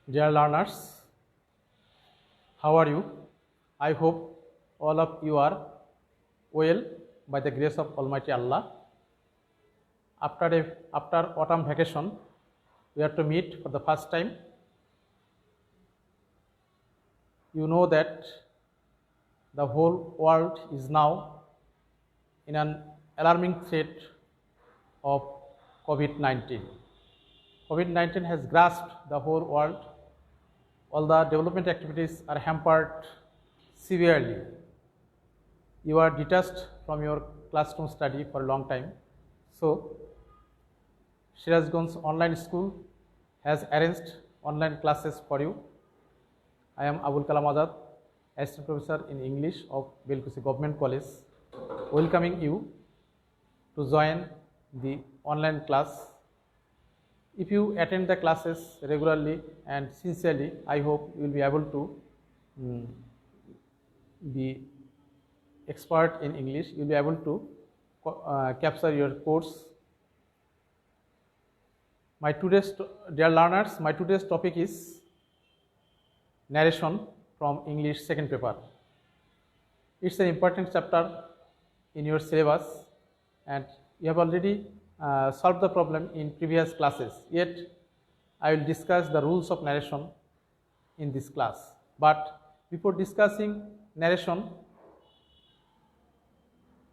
Dear learners, how are you? I hope all of you are well by the grace of Almighty Allah. After autumn vacation, we are to meet for the first time. You know that the whole world is now in an alarming threat of COVID-19. COVID-19 has grasped the whole world. All the development activities are hampered severely. You are detached from your classroom study for a long time. So, Sirajganj online school has arranged online classes for you. I am Abul Kalam Azad, Assistant Professor in English of Belkuchi Government College, welcoming you to join the online class. If you attend the classes regularly and sincerely, I hope you will be able to be expert in English. You will be able to capture your course. Dear learners, my today's topic is narration from English second paper. It's an important chapter in your syllabus, and you have already solved the problem in previous classes. Yet, I will discuss the rules of narration in this class. But before discussing narration,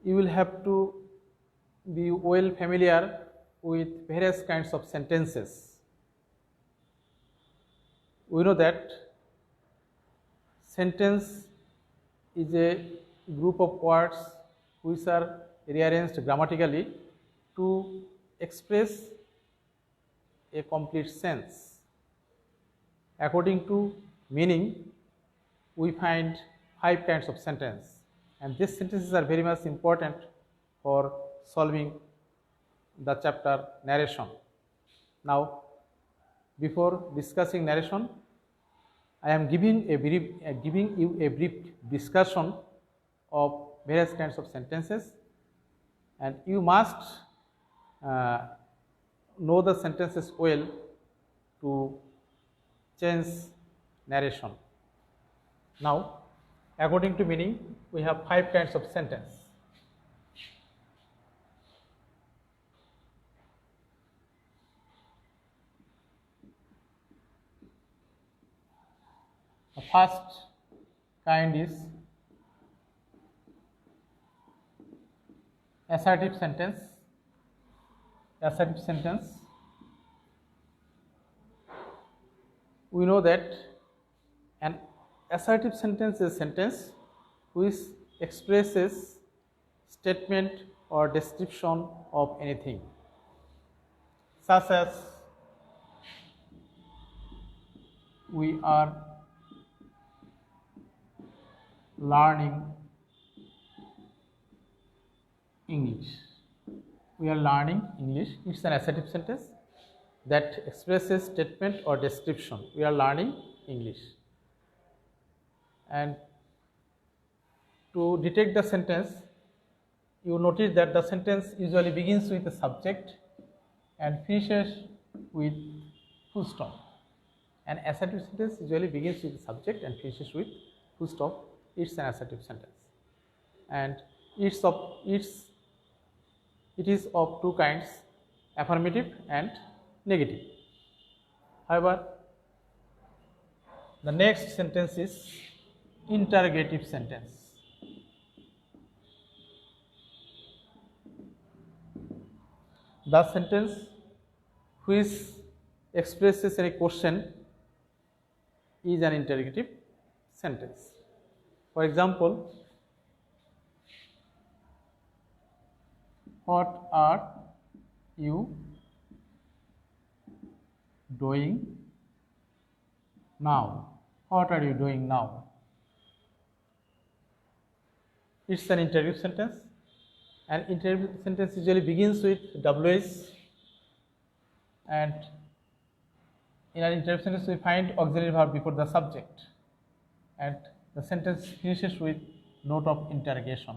you will have to be well familiar with various kinds of sentences. We know that sentence is a group of words which are rearranged grammatically to express a complete sense. According to meaning, we find 5 kinds of sentence, and these sentences are very much important for solving the chapter narration. Now, before discussing narration, I am giving you a brief discussion of various kinds of sentences, and you must know the sentences well to change narration. Now, according to meaning, we have 5 kinds of sentence. The first kind is assertive sentence. Assertive sentence. We know that an assertive sentence is a sentence which expresses statement or description of anything, such as we are learning English. We are learning English. It's an assertive sentence that expresses statement or description. We are learning English. And to detect the sentence, you notice that the sentence usually begins with a subject and finishes with full stop. An assertive sentence usually begins with a subject and finishes with full stop. It's an assertive sentence, and it is of 2 kinds, affirmative and negative. However, the next sentence is interrogative sentence. The sentence which expresses a question is an interrogative sentence. For example, what are you doing now? What are you doing now? It's an interrogative sentence. An interrogative sentence usually begins with WH, and in an interrogative sentence we find auxiliary verb before the subject, and the sentence finishes with note of interrogation.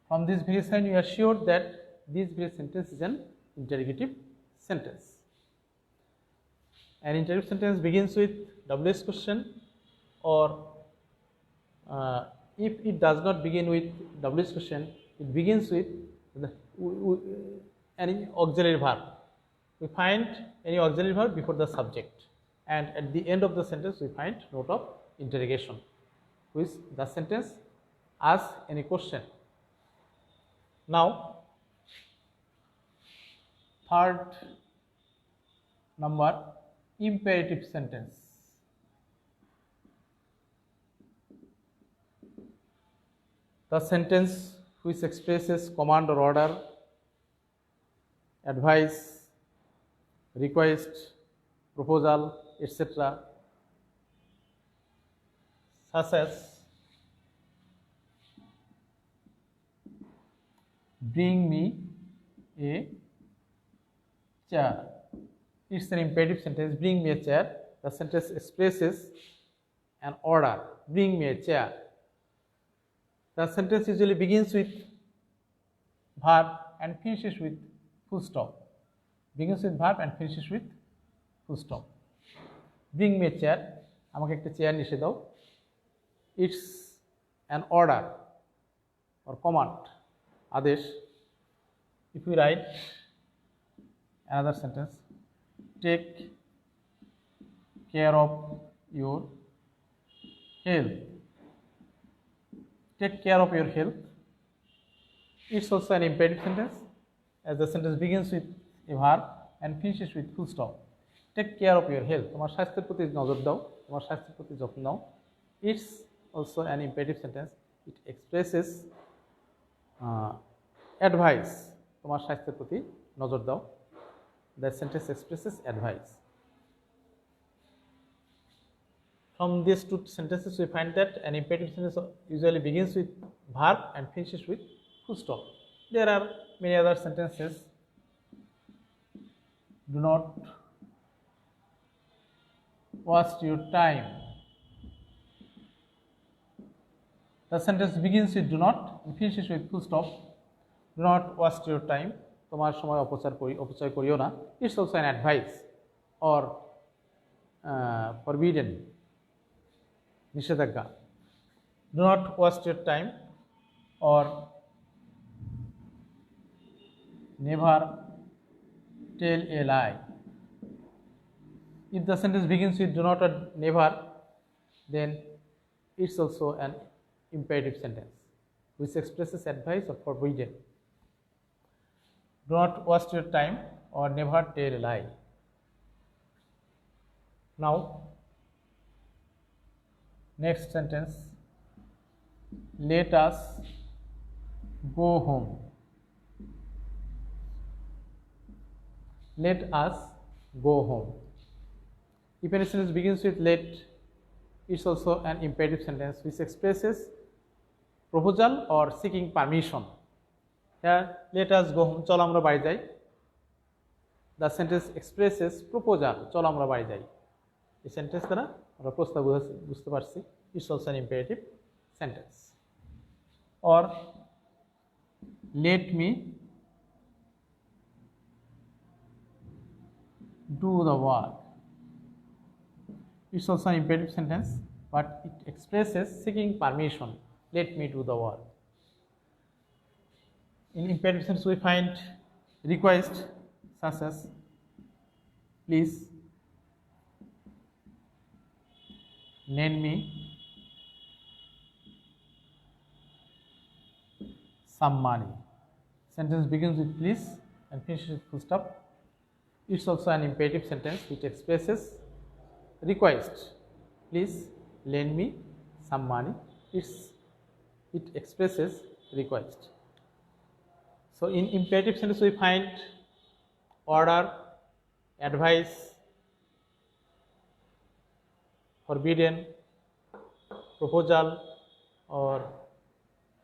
From this very sign, we are sure that this very sentence is an interrogative sentence. An imperative sentence begins with WH question, or if it does not begin with WH question, it begins with any auxiliary verb. We find any auxiliary verb before the subject, and at the end of the sentence we find note of interrogation, which the sentence asks any question. Now, third number, imperative sentence. The sentence which expresses command or order, advice, request, proposal, etc., such as bring me a chair. It's an imperative sentence. Bring me a chair. The sentence expresses an order. Bring me a chair. The sentence usually begins with verb and finishes with full stop. Begins with verb and finishes with full stop. Bring me a chair. আমাকে একটা chair নিয়ে দাও. It's an order or command. আদেশ. If we write another sentence, take care of your health. Take care of your health. It's also an imperative sentence, as the sentence begins with a verb and finishes with full stop. Take care of your health. তোমার স্বাস্থ্যের প্রতি নজর দাও, তোমার স্বাস্থ্যের প্রতি যত্ন নাও. It's also an imperative sentence. It expresses advice. তোমার স্বাস্থ্যের প্রতি নজর দাও. The sentence expresses advice. From these two sentences, we find that an imperative sentence usually begins with verb and finishes with full stop. There are many other sentences. Do not waste your time. The sentence begins with do not and finishes with full stop. Do not waste your time. তোমার সময় অপচয় করিও না. It's also an advice or forbidden, নিষেধাজ্ঞা. Do not waste your time or never tell a lie. If the sentence begins with do not or never, then it's also an imperative sentence which expresses advice or forbidden. Do not waste your time or never tell a lie. Now, next sentence, let us go home. Let us go home. If any sentence begins with let, it's also an imperative sentence which expresses proposal or seeking permission. Here, let us go home. চলো আমরা বাড়ি যাই. The sentence expresses proposal. চলো আমরা বাড়ি যাই. এই sentence দ্বারা আমরা প্রস্তাব বুঝতে পারছি. It's also an imperative sentence. Or let me do the work. It's also an imperative sentence, but it expresses seeking permission. Let me do the work. In imperative sentence, we find request such as please lend me some money. Sentence begins with please and finishes with full stop. It's also an imperative sentence which expresses request. Please lend me some money. It expresses request. So in imperative sentence we find order, advice, forbidden, proposal, or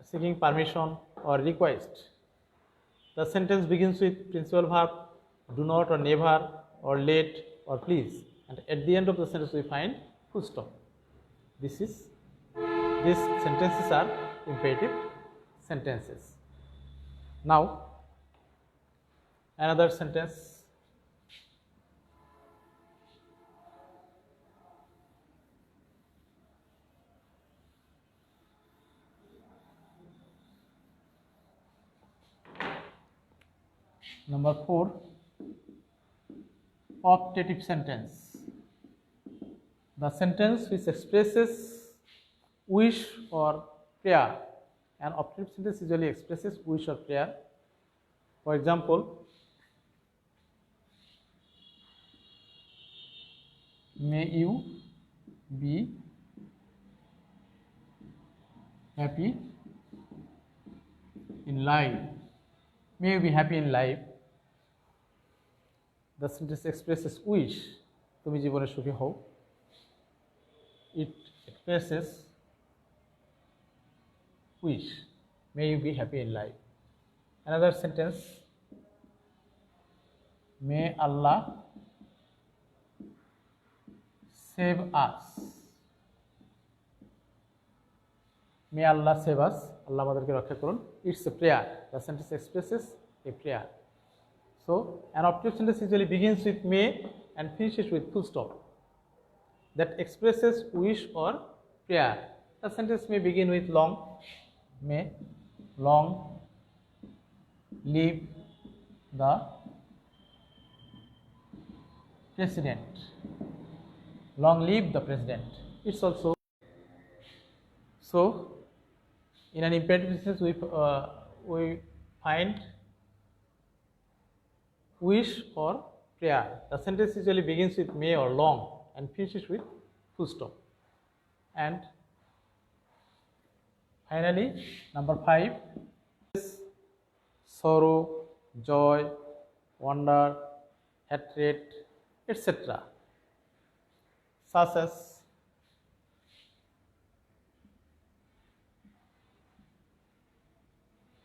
seeking permission, or request. The sentence begins with principal verb do not or never or let or please, and at the end of the sentence we find full stop. These sentences are imperative sentences. Now, another sentence, Number 4, optative sentence. The sentence which expresses wish or prayer. An optative sentence usually expresses wish or prayer. For example, may you be happy in life. May you be happy in life. The sentence expresses wish. তুমি জীবনে সুখী হও. It expresses wish. May you be happy in life. Another sentence, may Allah save us. May Allah save us. Allah আমাদেরকে রক্ষা করুন. It's a prayer. The sentence expresses a prayer. So, an optative sentence usually begins with may and finishes with full stop. That expresses wish or prayer. The sentence may begin with long. May long live the president. Long live the president. It's also so. In an imperative sentence, we find wish or prayer. The sentence usually begins with may or long and finishes with full stop. And finally, number 5 is sorrow, joy, wonder, hatred, etc. Such as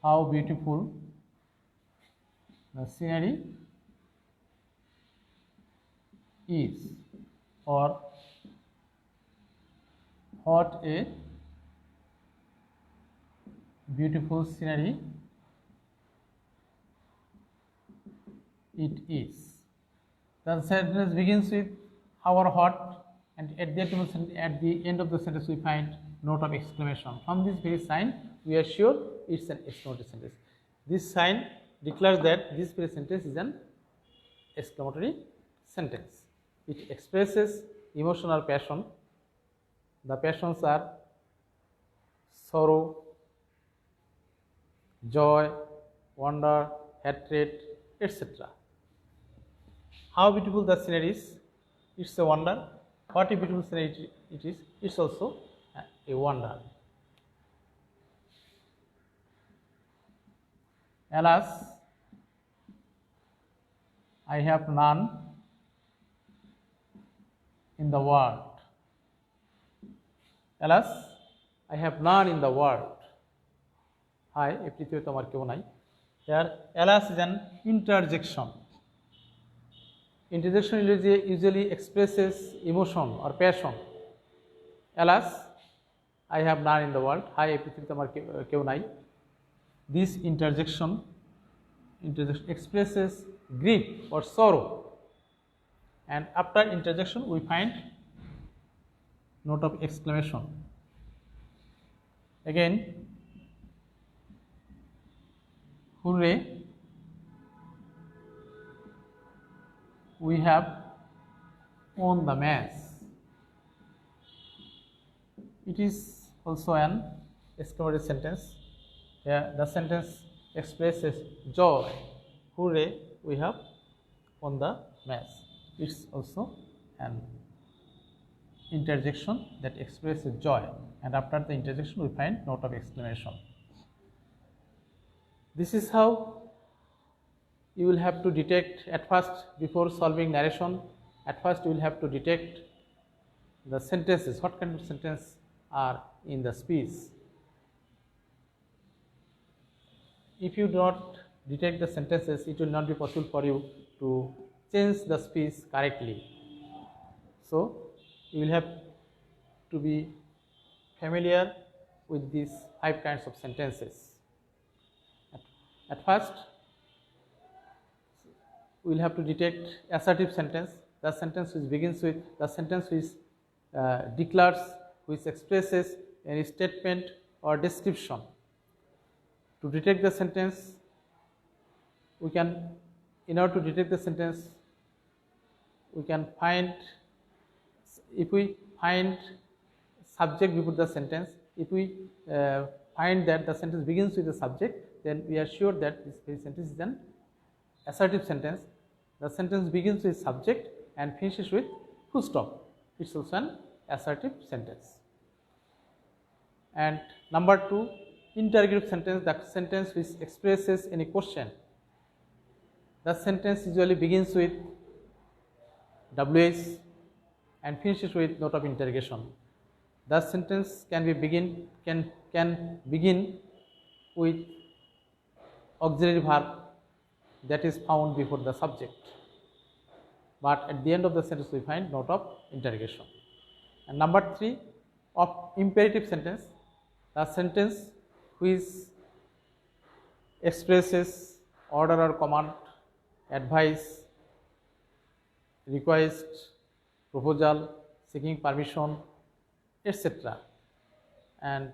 how beautiful the scenery is, or what a beautiful scenery it is. The sentence begins with how or what, and at the end of the sentence we find note of exclamation. From this very sign we are sure it's an exclamatory sentence. This sign declares that this very sentence is an exclamatory sentence. It expresses emotional passion. The passions are sorrow, joy, wonder, hatred, etc. How beautiful the scenery is, it's a wonder. What a beautiful scenery it is, it's also a wonder. Alas, I have none in the world. Alas, I have none in the world. Hi, এই পৃথিবীতে তোমার কেউ নাই. Here, alas is an interjection. Interjection usually expresses emotion or passion. Alas, I have none in the world. Hi, এই পৃথিবীতে তোমার কেউ নাই. This interjection expresses grief or sorrow, and after interjection we find note of exclamation. Again, hooray, we have won the match. It is also an exclamatory sentence. Here the sentence expresses joy. Hooray, we have won the match. It's also an interjection that expresses joy, and after the interjection we find note of exclamation. This is how you will have to detect at first, before solving narration. At first you will have to detect the sentences, what kind of sentences are in the speech. If you do not detect the sentences, it will not be possible for you to change the speech correctly. So you will have to be familiar with these 5 kinds of sentences. At first, we will have to detect assertive sentence, the sentence which begins with, the sentence which declares, which expresses any statement or description. To detect the sentence, we can in order to detect the sentence, we can find, if we find subject before the sentence, if we find that the sentence begins with the subject, then we are sure that this very sentence is an assertive sentence. The sentence begins with subject and finishes with full stop. It's also an assertive sentence. And number 2, interrogative sentence, the sentence which expresses any question. The sentence usually begins with WH and finishes with note of interrogation. The sentence can begin with auxiliary verb that is found before the subject, but at the end of the sentence we find note of interrogation. And number 3, of imperative sentence, the sentence which expresses order or command, advice, request, proposal, seeking permission, etc. And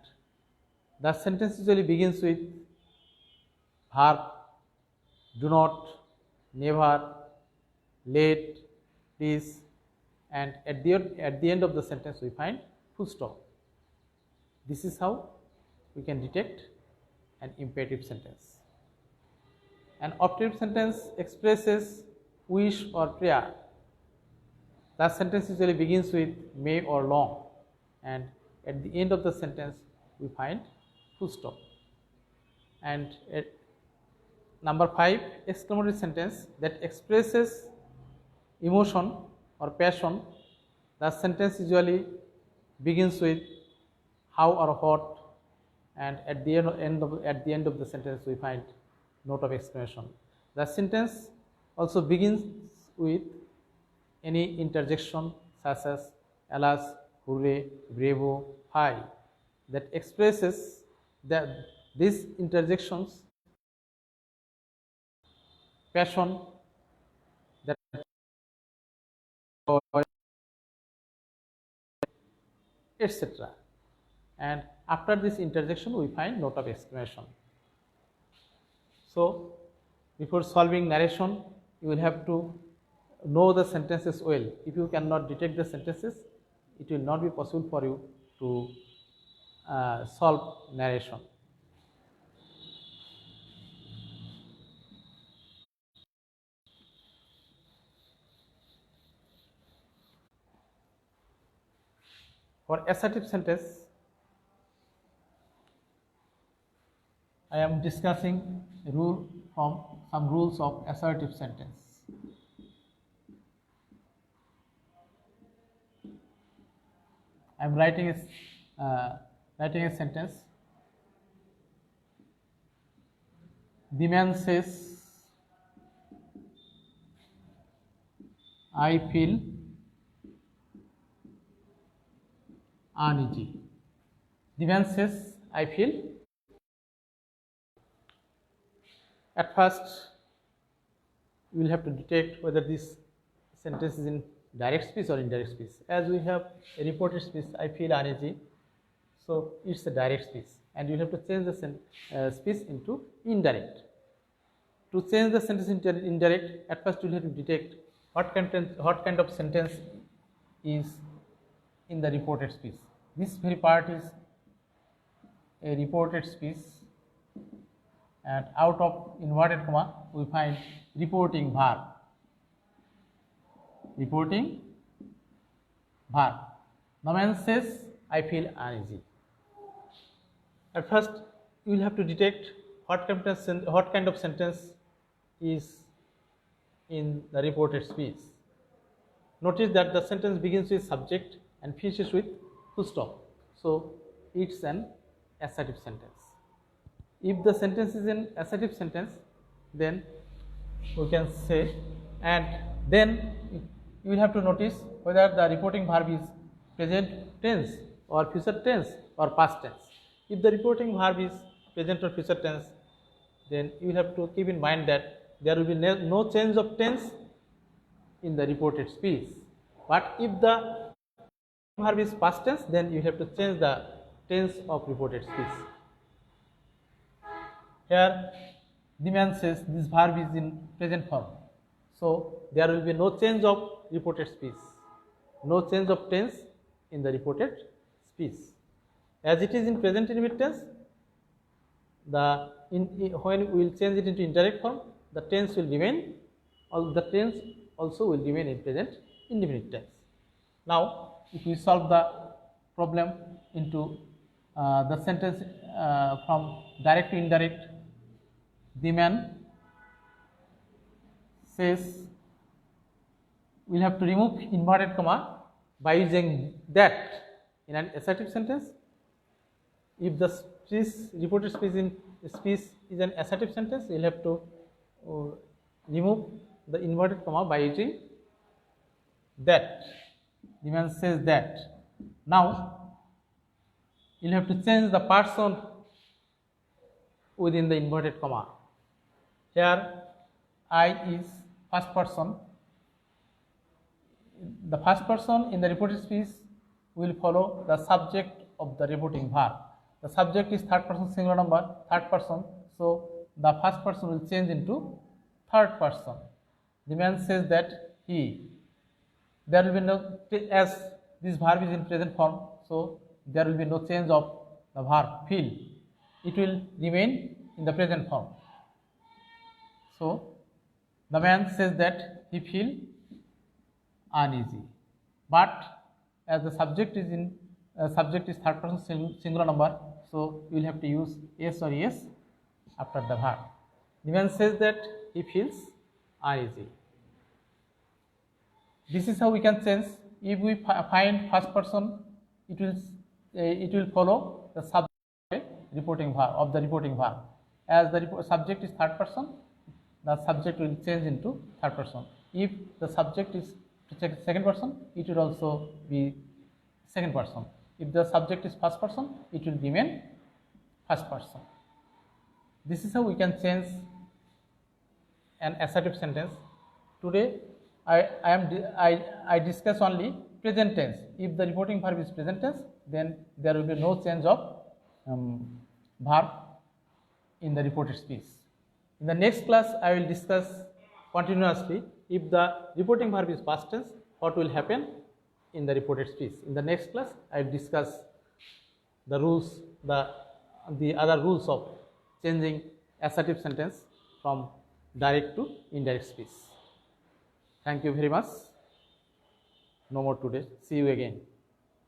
the sentence usually begins with verb, do not, never, late, please, and at the end of the sentence we find full stop. This is how we can detect an imperative sentence. An optative sentence expresses wish or prayer. The sentence usually begins with may or long, and at the end of the sentence we find full stop. And number 5, exclamatory sentence that expresses emotion or passion. The sentence usually begins with how or what, and at the end of the sentence we find note of exclamation. The sentence also begins with any interjection such as alas, hooray, bravo, hi, that expresses that these interjections passion, that etc. And after this interjection we find note of exclamation. So before solving narration, you will have to know the sentences well. If you cannot detect the sentences, it will not be possible for you to solve narration. For assertive sentence, I am discussing some rules of assertive sentence. I am writing a sentence. The man says, I feel uneasy. The man says, I feel. At first, you will have to detect whether this sentence is in direct speech or indirect speech. As we have a reported speech, I feel uneasy, so it's a direct speech, and you have to change the speech into indirect. To change the sentence into indirect, at first you will have to detect what kind of sentence is in the reported speech. This very part is a reported speech, and out of inverted comma we find reporting verb. Reporting verb. The man says, I feel uneasy. At first, you will have to detect what kind of sentence is in the reported speech. Notice that the sentence begins with subject and finishes with full stop. So it's an assertive sentence. If the sentence is an assertive sentence, then we can say, and then you will have to notice whether the reporting verb is present tense or future tense or past tense. If the reporting verb is present or future tense, then you will have to keep in mind that there will be no change of tense in the reported speech. But if the verb is past tense, then you have to change the tense of reported speech. Here, the man says this verb is in present form. So there will be no change of reported speech, no change of tense in the reported speech. As it is in present indefinite tense, when we will change it into indirect form, the tense will remain, the tense also will remain in present indefinite tense. Now, if we solve the problem into the sentence from direct to indirect, the man says, we'll have to remove inverted comma by using that in an assertive sentence. If the reported speech is an assertive sentence, we'll have to remove the inverted comma by using that. The man says that. Now, you'll have to change the person within the inverted comma. Here, I is first person. The first person in the reported speech will follow the subject of the reporting verb. The subject is third person singular number, third person. So, the first person will change into third person. The man says that he. There will be no, as this verb is in present form, so there will be no change of the verb feel. It will remain in the present form. So, the man says that he feels uneasy. But as the subject is third person singular number, so you will have to use s or es after the verb. The man says that he feels uneasy. This is how we can change. If we find first person, it will follow the subject reporting verb of the reporting verb. As the subject is third person, the subject will change into third person. If the subject is second person, it will also be second person. If the subject is first person, it will remain first person. This is how we can change an assertive sentence. Today, I discuss only present tense. If the reporting verb is present tense, then there will be no change of verb in the reported speech. In the next class, I will discuss continuously. If the reporting verb is past tense, what will happen in the reported speech. In the next class, I will discuss the rules, the other rules of changing assertive sentence from direct to indirect speech. Thank you very much. No more today. See you again.